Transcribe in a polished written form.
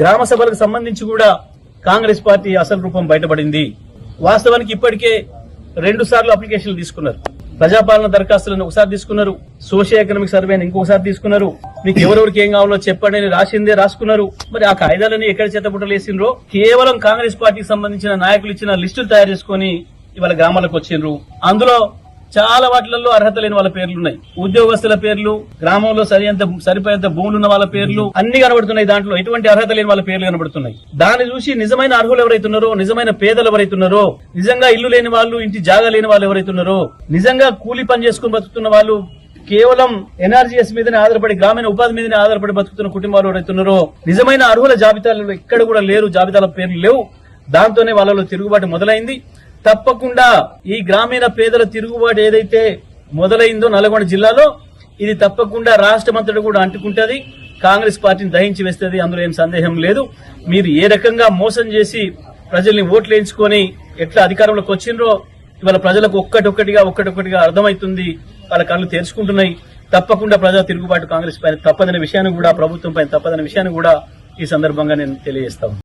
గ్రామ సభలకు సంబంధించి కూడా కాంగ్రెస్ పార్టీ అసలు రూపం బయటపడింది. వాస్తవానికి ఇప్పటికే 2 సార్లు అప్లికేషన్లు తీసుకున్నారు. ప్రజాపాలన దరఖాస్తులను ఒకసారి తీసుకున్నారు, సోషియో ఎకనామిక్ సర్వేని ఇంకొకసారి తీసుకున్నారు. మీకు ఎవరెవరికి ఏం కావాలో చెప్పండి అని రాసిందే రాసుకున్నారు. మరి ఆ కాయిదాలని ఎక్కడ చేతబుట్టలు వేసిండ్రో కేవలం కాంగ్రెస్ పార్టీకి సంబంధించిన నాయకులు ఇచ్చిన లిస్టులు తయారు చేసుకుని ఇవాళ గ్రామాలకు వచ్చిండ్రు. అందులో చాలా వాటిలలో అర్హత లేని వాళ్ళ పేర్లున్నాయి. ఉద్యోగస్తుల పేర్లు, గ్రామంలో సరిపోయేంత భూములు ఉన్న వాళ్ళ పేర్లు అన్ని కనబడుతున్నాయి. దాంట్లో ఎటువంటి అర్హత లేని వాళ్ళ పేర్లు కనబడుతున్నాయి. దాన్ని చూసి నిజమైన అర్హులు ఎవరైతున్నారో, నిజమైన పేదలు ఎవరైతున్నారో, నిజంగా ఇల్లు లేని వాళ్ళు, ఇంటి జాగా లేని వాళ్ళు ఎవరైతున్నారో, నిజంగా కూలీ పని చేసుకుని బతుకుతున్న వాళ్ళు, కేవలం ఎన్ఆర్జీఎస్ మీదనే ఆధారపడి, గ్రామీణ ఉపాధి మీదనే ఆధారపడి బతుకుతున్న కుటుంబాలు ఎవరైతున్నారో, నిజమైన అర్హుల జాబితాలలో ఎక్కడ కూడా లేరు, జాబితాల పేర్లు లేవు. దాంతోనే వాళ్ళలో తిరుగుబాటు మొదలైంది. తప్పకుండా ఈ గ్రామీణ పేదల తిరుగుబాటు ఏదైతే మొదలైందో నల్గొండ జిల్లాలో, ఇది తప్పకుండా రాష్ట్రమంతటా కూడా అంటుకుంటది, కాంగ్రెస్ పార్టీని దహించి వేస్తుంది. అందులో ఏం సందేహం లేదు. మీరు ఏ రకంగా మోసం చేసి ప్రజల్ని ఓట్లు వేయించుకొని ఎట్లా అధికారంలోకి వచ్చిండ్రో ఇవాళ ప్రజలకు ఒక్కటొక్కటిగా అర్థమవుతుంది. వాళ్ళ కళ్ళు తెరుచుకుంటున్నాయి. తప్పకుండా ప్రజా తిరుగుబాటు కాంగ్రెస్ పైన తప్పదనే విషయాన్ని కూడా, ప్రభుత్వం పైన తప్పదనే విషయాన్ని కూడా ఈ సందర్భంగా నేను తెలియజేస్తాను.